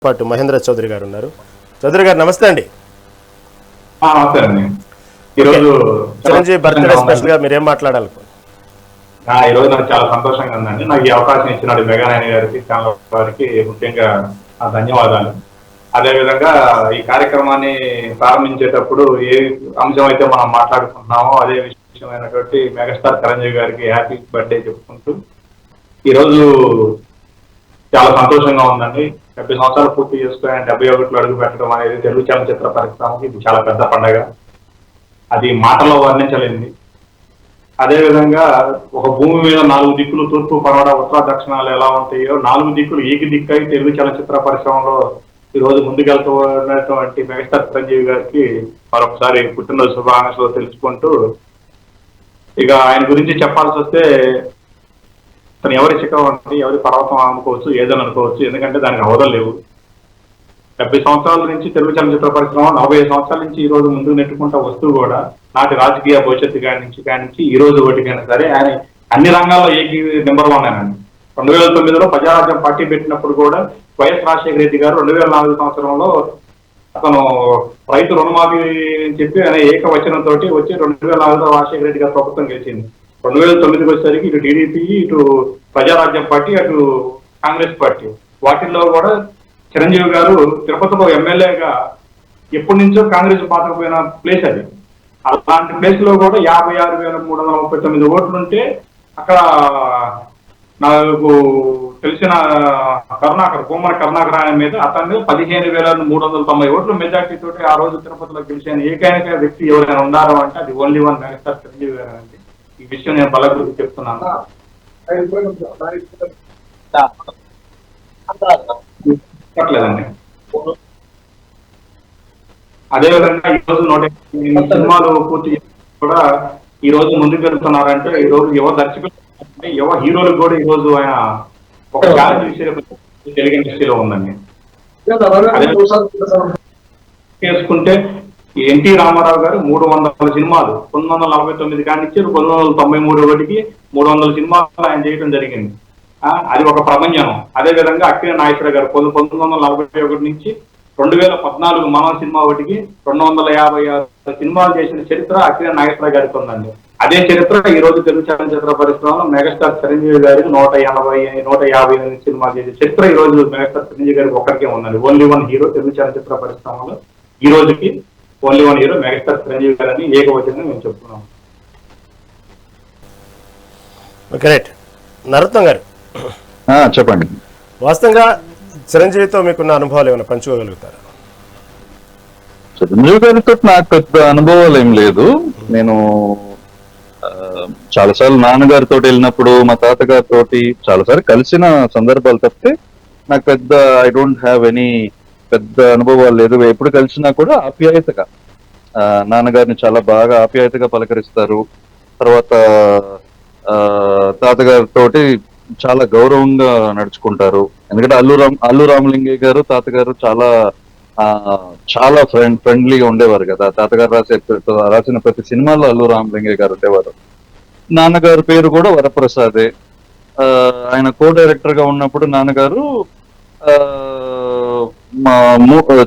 పాటు మహేంద్ర చౌదరి గారు ఉన్నారు. చౌదరి గారు నమస్తే అండి. నమస్తే అండి. ఈరోజు చిరంజీవి బర్త్డే స్పెషల్ గా మీరేం మాట్లాడాలి? ఈరోజు నాకు చాలా సంతోషంగా ఉందండి. నాకు ఈ అవకాశం ఇచ్చినట్టు మెగానాయని గారికి, ఛానల్ వారికి ముఖ్యంగా ధన్యవాదాలు. అదేవిధంగా ఈ కార్యక్రమాన్ని ప్రారంభించేటప్పుడు ఏ అంశం అయితే మనం మాట్లాడుకుంటున్నామో అదే విషయమైనటువంటి మెగాస్టార్ చిరంజీవి గారికి హ్యాపీ బర్త్డే చెప్పుకుంటూ ఈరోజు చాలా సంతోషంగా ఉందండి. 70 సంవత్సరాలు పూర్తి చేసుకుని 71లో అడుగు పెట్టడం అనేది తెలుగు చలనచిత్ర పరిశ్రమకి ఇది చాలా పెద్ద పండగ. అది మాటల్లో వర్ణించలేంది. అదేవిధంగా ఒక భూమి మీద 4 దిక్కులు తూర్పు, పడమర, ఉత్తర, దక్షిణాలు ఎలా ఉంటాయో 4 దిక్కులు ఏకదిక్కై తెలుగు చలనచిత్ర పరిశ్రమలో ఈరోజు ముందుకెళ్తున్నటువంటి మెగాస్టార్ చిరంజీవి గారికి మరొకసారి పుట్టినరోజు శుభాకాంక్షలు తెలుసుకుంటూ, ఇక ఆయన గురించి చెప్పాల్సి వస్తే తను ఎవరి శిఖరం అంటే ఎవరి పర్వతం అనుకోవచ్చు, ఏదని అనుకోవచ్చు. ఎందుకంటే దానికి హోదాలు లేవు. 70 సంవత్సరాల నుంచి తెలుగు చలనచిత్ర పరిశ్రమ 45 సంవత్సరాల నుంచి ఈ రోజు ముందుకు నెట్టుకుంటా వస్తూ కూడా నాటి రాజకీయ భవిష్యత్తు కానించి ఈ రోజు ఒకటికైనా సరే ఆయన అన్ని రంగాల్లో నెంబర్ 1 ఆయనండి. 2009లో ప్రజారాజ్యం పార్టీ పెట్టినప్పుడు కూడా వైఎస్ రాజశేఖర రెడ్డి గారు 2004 సంవత్సరంలో అతను రైతు రుణమాఫీ చెప్పి ఆయన ఏకవచనంతో వచ్చి 2004లో రాజశేఖర రెడ్డి గారు ప్రభుత్వం గెలిచింది. 2009కి వచ్చేసరికి ఇటు టీడీపీ, ఇటు ప్రజారాజ్యం పార్టీ, అటు కాంగ్రెస్ పార్టీ, వాటిల్లో కూడా చిరంజీవి గారు తిరుపతిలో ఎమ్మెల్యేగా ఎప్పటి నుంచో కాంగ్రెస్ పాతకపోయిన ప్లేస్ అది. అలాంటి ప్లేస్ లో కూడా 56,339 ఓట్లుంటే అక్కడ నాకు తెలిసిన కోమర కరుణాకర్ ఆయన మీద అతని మీద 15,390 ఓట్లు మెజార్టీ తోటి ఆ రోజు తిరుపతిలో గెలిచిన ఏకైక వ్యక్తి ఎవరైనా ఉన్నారో అంటే అది ఓన్లీ వన్ మెగాస్టార్ చిరంజీవి గారు అండి. ఈ విషయం నేను బలగురించి చెప్తున్నాను. చెప్పట్లేదండి. అదేవిధంగా ఈ రోజు 108 సినిమాలు పూర్తి కూడా ఈ రోజు ముందుకు వెళ్తున్నారంటే ఈ రోజు యువ దర్శకులు, యువ హీరోలకు కూడా ఈ రోజు ఆయన ఒక ఛాలెంజ్ తెలుగు ఇండస్ట్రీలో ఉందండి. చేసుకుంటే ఎన్టీ రామారావు గారు 300 సినిమాలు 1949 కాడి నుంచి 1993 ఒకటికి 300 సినిమాలు ఆయన చేయడం జరిగింది. అది ఒక ప్రపంచం. అదేవిధంగా అక్కినేని నాగేశ్వరరావు గారు 1941 నుంచి 2014 మనం సినిమా ఒకటికి 256 సినిమాలు చేసిన చరిత్ర అక్కినేని నాగేశ్వరరావు గారికి ఉందండి. అదే చరిత్ర ఈ రోజు తెలుగు చలనచిత్ర పరిశ్రమలో మెగాస్టార్ చిరంజీవి గారికి 150 సినిమాలు చేసే చరిత్ర ఈ రోజు మెగాస్టార్ చిరంజీవి గారికి ఒక్కరికే ఉందండి. ఓన్లీ వన్ హీరో తెలుగు చలనచిత్ర పరిశ్రమలో ఈ రోజుకి only one hero megastar Chiranjeevi గారని ఏకవచనంగా మేము చెప్తున్నాం. గ్రేట్. నరోత్తం గారు చెప్పండి. వాస్తవంగా చిరంజీవితో మీకున్న అనుభవాలు ఏమైనా పంచుకోగలుగుతారా? చిరంజీవి గారితో నాకు పెద్ద అనుభవాలు ఏం లేదు. నేను చాలాసార్లు నాన్నగారితో వెళ్ళినప్పుడు మా తాతగారితో చాలాసార్లు కలిసిన సందర్భాలు తప్పితే నాకు పెద్ద ఐ డోంట్ హ్యావ్ ఎనీ పెద్ద అనుభవాలు లేదు. ఎప్పుడు కలిసినా కూడా ఆప్యాయతగా నాన్నగారిని చాలా బాగా ఆప్యాయతగా పలకరిస్తారు. తర్వాత తాతగారితో చాలా గౌరవంగా నడుచుకుంటారు. ఎందుకంటే అల్లు రామలింగయ్య గారు తాతగారు చాలా చాలా ఫ్రెండ్లీగా ఉండేవారు కదా. తాతగారు రాసిన ప్రతి సినిమాలో అల్లు రామలింగయ్య గారు ఉండేవారు. నాన్నగారు పేరు కూడా వరప్రసాదే. ఆయన కో డైరెక్టర్ గా ఉన్నప్పుడు నాన్నగారు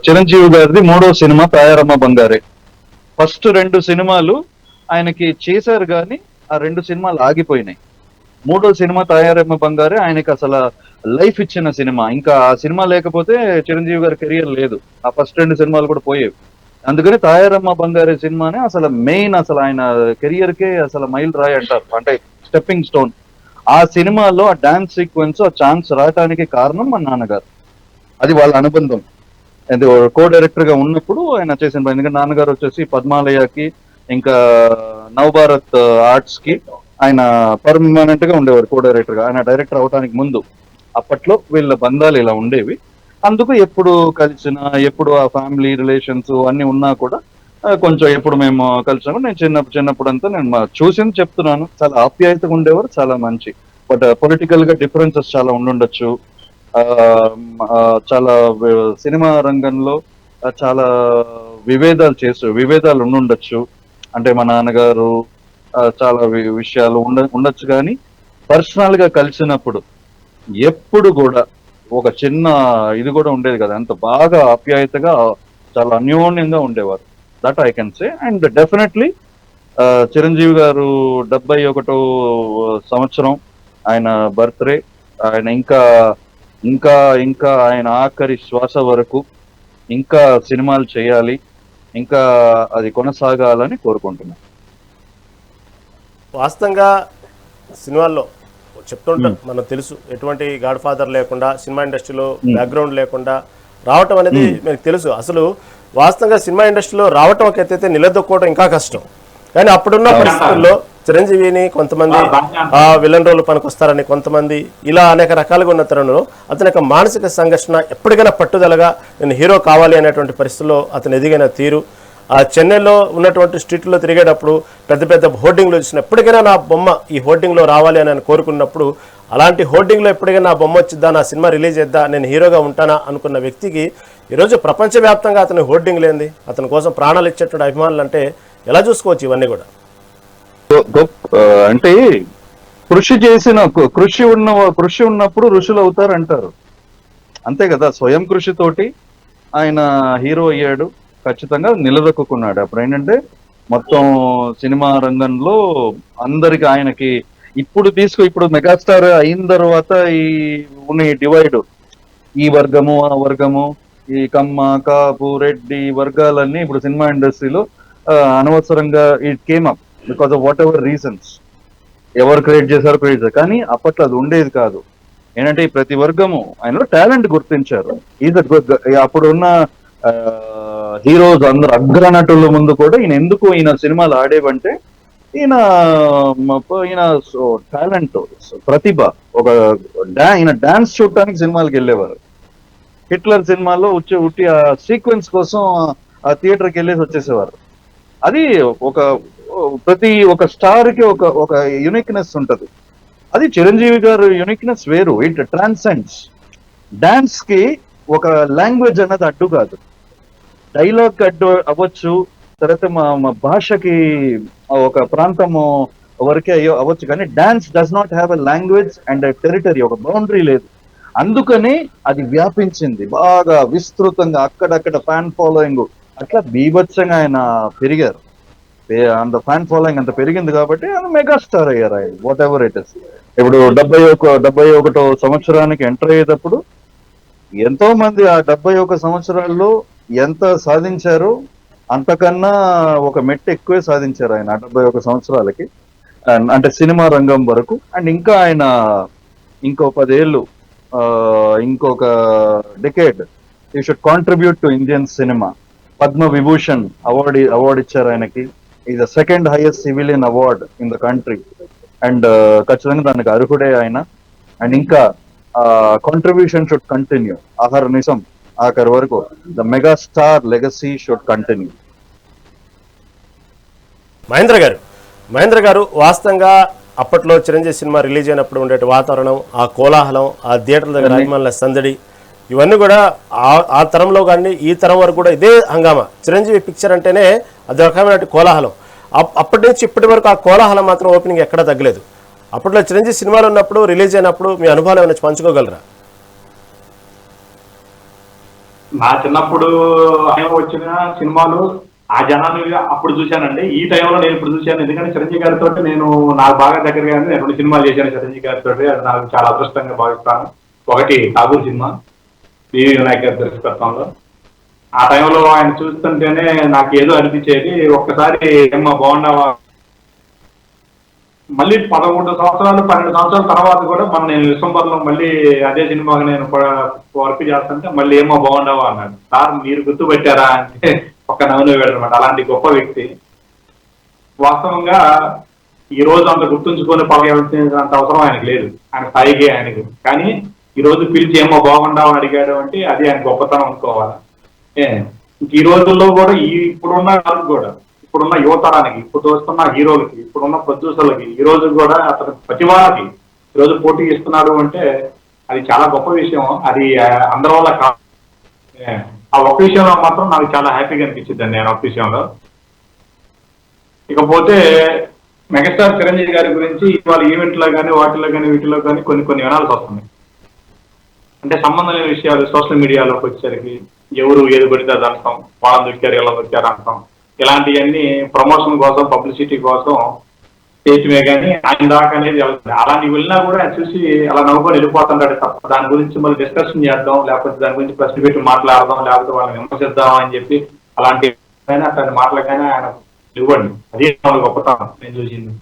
చిరంజీవి గారిది 3వ సినిమా తాయారమ్మ బంగారే. ఫస్ట్ 2 సినిమాలు ఆయనకి చేశారు కానీ ఆ 2 సినిమాలు ఆగిపోయినాయి. 3వ సినిమా తాయారమ్మ బంగారే ఆయనకి అసలు లైఫ్ ఇచ్చిన సినిమా. ఇంకా ఆ సినిమా లేకపోతే చిరంజీవి గారి కెరియర్ లేదు. ఆ ఫస్ట్ 2 సినిమాలు కూడా పోయేవి. అందుకని తాయారమ్మ బంగారే సినిమానే అసలు మెయిన్, అసలు ఆయన కెరియర్ కే అసలు మైల్ రాయి అంటారు, అంటే స్టెప్పింగ్ స్టోన్. ఆ సినిమాలో ఆ డాన్స్ సీక్వెన్స్, ఆ ఛాన్స్ రావడానికి కారణం మా నాన్నగారు. అది వాళ్ళ అనుబంధం. అది కో డైరెక్టర్ గా ఉన్నప్పుడు ఆయన చేసిన, ఎందుకంటే నాన్నగారు వచ్చేసి పద్మాలయకి ఇంకా నవభారత్ ఆర్ట్స్ కి ఆయన పర్మనెంట్ గా ఉండేవారు కో డైరెక్టర్ గా. ఆయన డైరెక్టర్ అవడానికి ముందు అప్పట్లో వీళ్ళ బంధాలు ఇలా ఉండేవి. అందుకు ఎప్పుడు కలిసినా, ఎప్పుడు ఆ ఫ్యామిలీ రిలేషన్స్ అన్ని ఉన్నా కూడా కొంచెం ఎప్పుడు మేము కలిసినా నేను చిన్నప్పుడు అంతా నేను చూసింది చెప్తున్నాను. చాలా ఆప్యాయతగా ఉండేవారు, చాలా మంచి. బట్ పొలిటికల్ గా డిఫరెన్సెస్ చాలా ఉండుండొచ్చు. చాలా సినిమా రంగంలో చాలా విభేదాలు ఉండుండొచ్చు. అంటే మా నాన్నగారు చాలా విషయాలు ఉండొచ్చు. కానీ పర్సనల్ గా కలిసినప్పుడు ఎప్పుడు కూడా ఒక చిన్న ఇది కూడా ఉండేది కదా, అంత బాగా ఆప్యాయతగా చాలా అన్యోన్యంగా ఉండేవారు. That I can say. And definitely Chiranjeevi గారు 71వ సంవత్సరం ఆయన బర్త్డే, ఆయన ఇంకా ఇంకా ఇంకా ఆయన ఆఖరి శ్వాస వరకు ఇంకా సినిమాలు చేయాలి, ఇంకా అది కొనసాగాలని కోరుకుంటున్నాను. వాస్తవంగా సినిమాల్లో చెప్తుంటారు, మనకు తెలుసు ఎటువంటి గాడ్ ఫాదర్ లేకుండా సినిమా ఇండస్ట్రీలో బ్యాక్గ్రౌండ్ లేకుండా రావటం అనేది మీకు తెలుసు. అసలు వాస్తవంగా సినిమా ఇండస్ట్రీలో రావటం ఒక ఎత్తైతే నిలదొక్కోవడం ఇంకా కష్టం. కానీ అప్పుడున్న పరిస్థితుల్లో చిరంజీవిని కొంతమంది విలన్ రోల్ పనికొస్తారని, కొంతమంది ఇలా అనేక రకాలుగా ఉన్న తరుణంలో అతని యొక్క మానసిక సంఘర్షణ, ఎప్పటికైనా పట్టుదలగా నేను హీరో కావాలి అనేటువంటి పరిస్థితుల్లో అతను ఎదిగిన తీరు, ఆ చెన్నైలో ఉన్నటువంటి స్ట్రీట్లో తిరిగేటప్పుడు పెద్ద పెద్ద హోర్డింగ్లు వచ్చిన ఎప్పటికైనా నా బొమ్మ ఈ హోర్డింగ్లో రావాలి అని కోరుకున్నప్పుడు, అలాంటి హోర్డింగ్లో ఎప్పటికైనా నా బొమ్మ వచ్చిద్దా, నా సినిమా రిలీజ్ చేద్దా, నేను హీరోగా ఉంటానా అనుకున్న వ్యక్తికి ఈరోజు ప్రపంచవ్యాప్తంగా అతని హోర్డింగ్ లేనిది, అతని కోసం ప్రాణాలు ఇచ్చేటువంటి అభిమానులు అంటే ఎలా చూసుకోవచ్చు ఇవన్నీ కూడా? అంటే కృషి ఉన్నప్పుడు ఋషులు అవుతారు అంటారు, అంతే కదా. స్వయం కృషితోటి ఆయన హీరో అయ్యాడు, ఖచ్చితంగా నిలదొక్కున్నాడు. అప్పుడు ఏంటంటే మొత్తం సినిమా రంగంలో అందరికి ఆయనకి ఇప్పుడు మెగాస్టార్ అయిన తర్వాత ఈ ఉన్న డివైడ్, ఈ వర్గము ఆ వర్గము, ఈ కమ్మ కాపు రెడ్డి వర్గాలన్నీ ఇప్పుడు సినిమా ఇండస్ట్రీలో అనవసరంగా it came up because of what ever reasons. ఎవరు క్రియేట్ చేశారు కానీ అప్పట్లో అది ఉండేది కాదు. ఏంటంటే ఈ ప్రతి వర్గము ఆయనలో టాలెంట్ గుర్తించారు. అప్పుడున్న హీరోస్ అందరు అగ్రనటుల ముందు కూడా ఈయన సినిమాలు ఆడేవంటే ఈయన టాలెంట్, ప్రతిభ, ఈయన డాన్స్ చూడటానికి సినిమాలకు వెళ్ళేవారు. హిట్లర్ సినిమాలో ఉట్టి ఆ సీక్వెన్స్ కోసం ఆ థియేటర్కి వెళ్ళేసి వచ్చేసేవారు. అది ప్రతి ఒక స్టార్ కి ఒక యునిక్నెస్ ఉంటది. అది చిరంజీవి గారు యునిక్నెస్ వేరు. It transcends. డాన్స్ కి ఒక లాంగ్వేజ్ అన్నది అడ్డు కాదు, డైలాగ్ అడ్డు అవ్వచ్చు, తర్వాత మా భాషకి ఒక ప్రాంతము వరకే అవ్వచ్చు, కానీ dance does not have a language and territory, ఒక బౌండరీ లేదు. అందుకని అది వ్యాపించింది బాగా విస్తృతంగా, అక్కడక్కడ ఫ్యాన్ ఫాలోయింగ్ అట్లా బీభత్సంగా ఆయన పెరిగారు. అంత ఫ్యాన్ ఫాలోయింగ్ అంత పెరిగింది కాబట్టి ఆయన మెగాస్టార్ అయ్యారు. ఆయన వాట్ ఎవర్ ఇట్ ఇస్. ఇప్పుడు 71వ సంవత్సరానికి ఎంటర్ అయ్యేటప్పుడు ఎంతో మంది ఆ 71 సంవత్సరాల్లో ఎంత సాధించారో అంతకన్నా ఒక మెట్టు ఎక్కువే సాధించారు ఆయన 71 సంవత్సరాలకి, అంటే సినిమా రంగం వరకు. అండ్ ఇంకా ఆయన ఇంకో 10 ఏళ్ళు, ఇంకొక decade you should contribute to Indian cinema. Padma Vibhushan award ఇచ్చారు ఆయనకి. Is the second highest civilian award in the country. And ఖచ్చితంగా దానికి అర్హుడే ఆయన. అండ్ ఇంకా కాంట్రిబ్యూషన్ షుడ్ కంటిన్యూ అహర్నిశం ఆఖరి వరకు. The megastar legacy should continue. Mahendra garu వాస్తవంగా అప్పట్లో చిరంజీవి సినిమా రిలీజ్ అయినప్పుడు ఉండే వాతావరణం, ఆ కోలాహలం, ఆ థియేటర్ల దగ్గర అభిమానుల సందడి, ఇవన్నీ కూడా ఆ తరంలో కానీ ఈ తరం వరకు కూడా ఇదే హంగామా. చిరంజీవి పిక్చర్ అంటేనే అది రకమైన కోలాహలం. అప్పటి నుంచి ఇప్పటి వరకు ఆ కోలాహలం మాత్రం ఓపెనింగ్ ఎక్కడా తగ్గలేదు. అప్పట్లో చిరంజీవి సినిమాలు ఉన్నప్పుడు, రిలీజ్ అయినప్పుడు మీ అనుభవాలు ఏమైనా పంచుకోగలరా? నా చిన్నప్పుడు ఆయన వచ్చిన సినిమాలు ఆ జనాన్ని అప్పుడు చూశానండి. ఈ టైంలో నేను ఇప్పుడు చూశాను. ఎందుకంటే చిరంజీవి గారితో నేను నాకు బాగా దగ్గరగా నేను 2 సినిమాలు చేశాను చిరంజీవి గారితో. అది నాకు చాలా అదృష్టంగా భావిస్తాను. ఒకటి ఠాగూర్ సినిమా, పివి వినాయక్ గారి దర్శకత్వంలో. ఆ టైంలో ఆయన చూస్తుంటేనే నాకు ఏదో అనిపించేది. ఒక్కసారి ఏమ్మా బాగున్నావా, మళ్ళీ 11 సంవత్సరాలు 12 సంవత్సరాల తర్వాత కూడా నేను డిసెంబర్లో మళ్ళీ అదే సినిమాకి నేను వర్క్ చేస్తుంటే మళ్ళీ ఏమో బాగుండవా అన్నాడు. సార్ మీరు గుర్తుపెట్టారా అంటే ఒక నవ్వు అనమాట. అలాంటి గొప్ప వ్యక్తి. వాస్తవంగా ఈ రోజు అంత గుర్తుంచుకొని పలకవలసినంత అవసరం ఆయనకు లేదు, ఆయన స్థాయికి ఆయనకు. కానీ ఈ రోజు పిలిచి ఏమో బాగుండావు అని అడిగాడు అంటే అది ఆయన గొప్పతనం అనుకోవాలి. ఈ రోజుల్లో కూడా ఇప్పుడున్న వాళ్ళకి కూడా, ఇప్పుడున్న యువతరానికి, ఇప్పుడు వస్తున్న హీరోలకి, ఇప్పుడున్న ప్రొడ్యూసర్లకి, ఈ రోజు కూడా అతను ప్రతి వాళ్ళకి ఈరోజు పోటీ ఇస్తున్నాడు అంటే అది చాలా గొప్ప విషయం. అది అందరి వల్ల కాదు. ఆ ఒక్క విషయంలో మాత్రం నాకు చాలా హ్యాపీగా అనిపించింది నేను ఒక్క విషయంలో. ఇకపోతే మెగాస్టార్ చిరంజీవి గారి గురించి ఇవాళ ఈవెంట్లో కానీ వాటిల్లో కానీ వీటిలో కానీ కొన్ని వినాల్సి వస్తుంది. అంటే సంబంధం లేని విషయాలు సోషల్ మీడియాలోకి వచ్చేసరికి ఎవరు ఏది పడితే అది అంటాం, వాళ్ళని దొక్కారు ఇలా దొక్కారు అంటాం, ఇలాంటివన్నీ ప్రమోషన్ కోసం పబ్లిసిటీ కోసం చేయటమే కానీ ఆయన దాకా అనేది వెళ్తుంది. అలాంటి వెళ్ళినా కూడా ఆయన చూసి అలా నవ్వుకొని వెళ్ళిపోతుంటాడు తప్ప దాని గురించి మళ్ళీ డిస్కషన్ చేద్దాం, లేకపోతే దాని గురించి ప్రశ్న పెట్టి మాట్లాడదాం, లేకపోతే వాళ్ళని విమర్శిద్దాం అని చెప్పి అలాంటి అట్లాంటి మాటలకైనా ఆయన ఇవ్వండి. అదే గొప్పతనం నేను చూసింది.